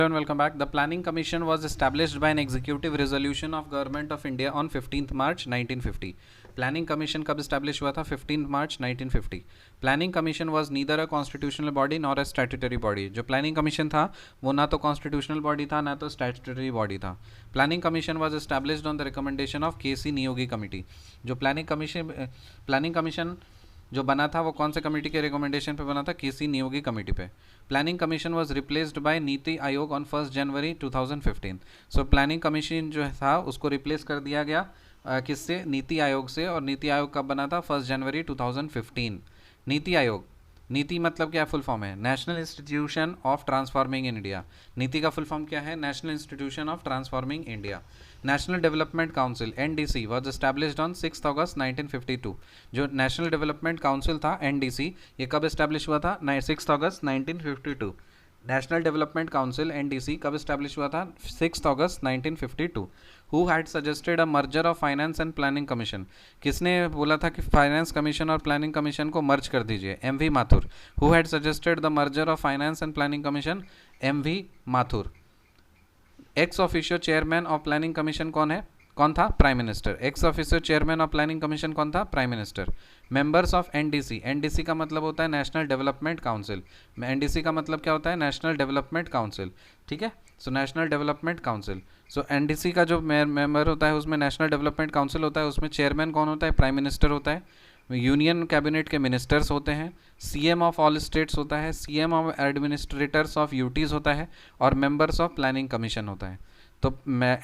And welcome back. The Planning Commission was established by an executive resolution of Government of India on 15th March 1950. Planning Commission कब establish हुआ था? 15th March 1950. Planning Commission was neither a constitutional body nor a statutory body. जो Planning Commission था वो ना तो constitutional body था ना तो statutory body था. Planning Commission was established on the recommendation of K.C. Niyogi Committee. जो Planning Commission जो बना था वो कौन से कमेटी के रिकमेंडेशन पे बना था? केसी नियोगी कमेटी पे. Planning commission was replaced by NITI Aayog on 1 January 2015. So planning commission जो था उसको रिप्लेस कर दिया गया किससे? नीति आयोग से. और नीति आयोग कब बना था? 1 जनवरी 2015. नीति आयोग, नीति मतलब क्या फुल फॉर्म है? National institution of transforming India. नीति का फुल फॉर्म क्या है? National institution of transforming India. National development council NDC was established on 6 अगस्त 1952. जो नेशनल डेवलपमेंट काउंसिल था एनडीसी, ये कब एस्टैब्लिश हुआ था? 6 अगस्त 1952. नेशनल डेवलपमेंट काउंसिल एनडीसी कब एस्टैब्लिश हुआ था? 6 अगस्त 1952. Who had suggested a merger of finance and planning commission. किसने बोला था कि फाइनेंस कमीशन और प्लानिंग कमीशन को मर्ज कर दीजिए? MV. Mathur. Who had suggested the merger of finance and planning commission? MV. Mathur. Ex officio chairman of planning commission कौन था? Prime minister. Ex officio chairman of planning commission कौन था? Prime minister. Members of NDC. NDC का मतलब होता है national development council. NDC का मतलब क्या होता है? National development council. ठीक है. So national development council. So NDC का जो मेंबर होता है उसमें नेशनल डेवलपमेंट काउंसिल होता है. उसमें चेयरमैन कौन होता है? प्राइम मिनिस्टर होता है. यूनियन कैबिनेट के मिनिस्टर्स होते हैं. सीएम ऑफ ऑल स्टेट्स होता है. CM of administrators of UTs होता है. और मेंबर्स ऑफ प्लानिंग कमीशन होता है. तो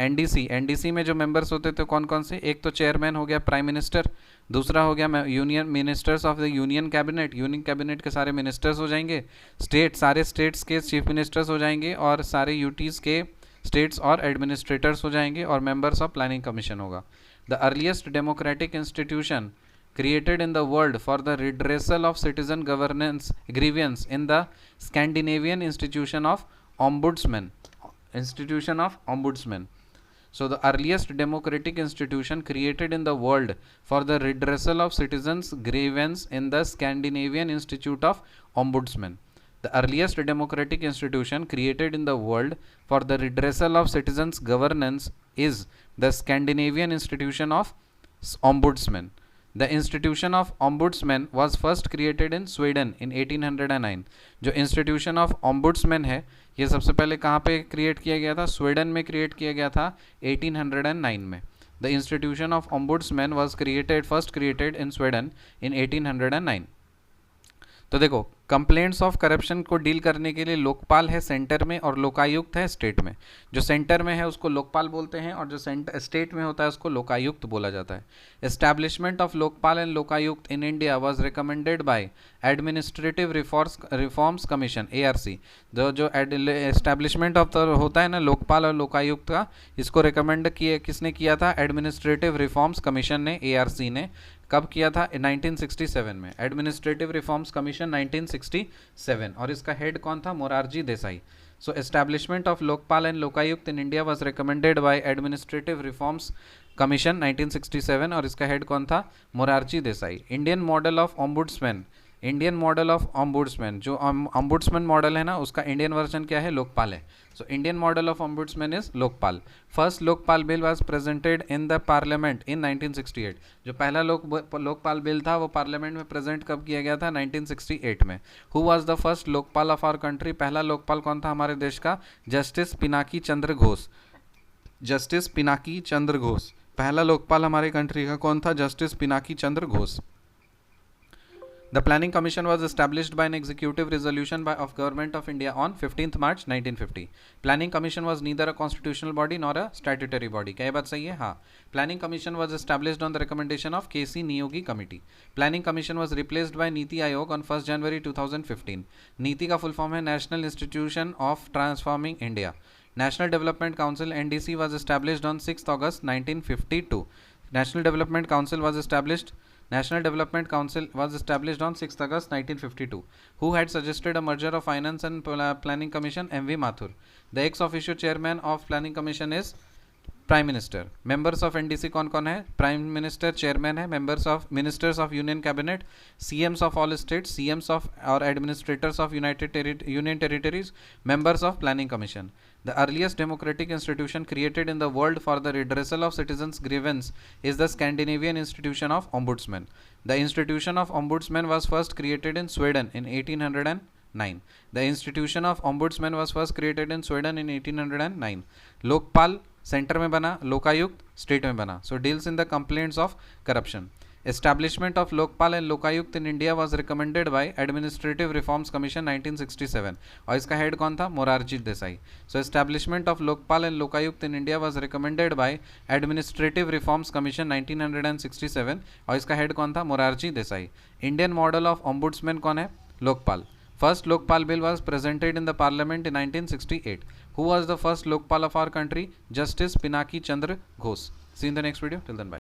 एनडीसी में जो मेंबर्स होते थे कौन कौन से? एक तो चेयरमैन हो गया प्राइम मिनिस्टर. दूसरा हो गया union ministers of the union cabinet. Union cabinet के सारे मिनिस्टर्स हो जाएंगे. सारे स्टेट्स के चीफ मिनिस्टर्स हो जाएंगे. और सारे यूटीज़ के स्टेट्स और एडमिनिस्ट्रेटर्स हो जाएंगे. और मेंबर्स ऑफ प्लानिंग कमीशन होगा. The earliest democratic institution created in the world for the redressal of citizen governance grievance in the Scandinavian Institution of Ombudsman. So the earliest democratic institution created in the world for the redressal of citizens grievance in the Scandinavian Institute of Ombudsman. The earliest democratic institution created in the world for the redressal of citizens governance is the Scandinavian Institution of Ombudsman. The institution of ombudsman was first created in Sweden in 1809. जो institution of ombudsman है ये सबसे पहले कहाँ पे create किया गया था? स्वीडन में क्रिएट किया गया था 1809 में. The institution of ombudsman was first created in Sweden in 1809. तो देखो, कंप्लेंट्स ऑफ करप्शन को डील करने के लिए लोकपाल है सेंटर में और लोकायुक्त है स्टेट में. जो सेंटर में है उसको लोकपाल बोलते हैं और जो स्टेट में होता है उसको लोकायुक्त बोला जाता है. Establishment of Lokpal and Lokayukta in India was recommended by administrative reforms commission ARC. जो एस्टैब्लिशमेंट ऑफ होता है ना लोकपाल और लोकायुक्त का, इसको रिकमेंड किसने किया था? एडमिनिस्ट्रेटिव रिफॉर्म्स कमीशन ने, ARC ने. कब किया था? 1967 में. Administrative reforms commission 1967. और इसका हेड कौन था? Morarji Desai. So establishment of Lokpal and Lokayukta in India was recommended by administrative reforms commission 1967. और इसका हेड कौन था? Morarji Desai. Indian model of ombudsman. Indian model of ombudsman, जो ऑम्बुड्समैन मॉडल है ना उसका इंडियन वर्जन क्या है? लोकपाल है. So Indian model of ombudsman is Lokpal. First Lokpal bill was presented in the parliament in 1968. जो पहला लोकपाल बिल था वो पार्लियामेंट में प्रेजेंट कब किया गया था? 1968 में. Who was the first Lokpal of our country. पहला लोकपाल कौन था हमारे देश का? जस्टिस पिनाकी चंद्र घोष. जस्टिस पिनाकी चंद्र घोष. पहला लोकपाल हमारे कंट्री का कौन था? Justice Pinaki Chandra Ghosh. The Planning Commission was established by an executive resolution of Government of India on 15th March 1950. Planning Commission was neither a constitutional body nor a statutory body. क्या ये बात सही है? हाँ. Planning Commission was established on the recommendation of K.C. Niyogi Committee. Planning Commission was replaced by Niti Aayog on 1st January 2015. नीति का full form है National Institution of Transforming India. National Development Council NDC was established on 6th August 1952. National Development Council was established on 6th August 1952. Who had suggested a merger of Finance and Planning Commission? M.V. Mathur. The ex officio chairman of Planning Commission is prime minister. Members of NDC कौन कौन है? Prime minister chairman है। Ministers of union cabinet, CMs of all states, CMs of और administrators of union territories, members of planning commission. The earliest democratic institution created in the world for the redressal of citizens' grievance is the Scandinavian institution of Ombudsman. The institution of Ombudsman was first created in Sweden in 1809. The institution of Ombudsman was first created in Sweden in 1809. Lokpal centre में बना, Lokayukta state में बना. So deals in the complaints of corruption. Establishment of Lokpal and Lokayukt in India was recommended by Administrative Reforms Commission 1967 और इसका head कौन था? Morarji Desai. So establishment of Lokpal and Lokayukt in India was recommended by Administrative Reforms Commission 1967 और इसका head कौन था? Morarji Desai. Indian model of ombudsman कौन है? Lokpal. First Lokpal bill was presented in the parliament in 1968. Who was the first Lokpal of our country? Justice Pinaki Chandra Ghosh. See you in the next video. Till then, bye.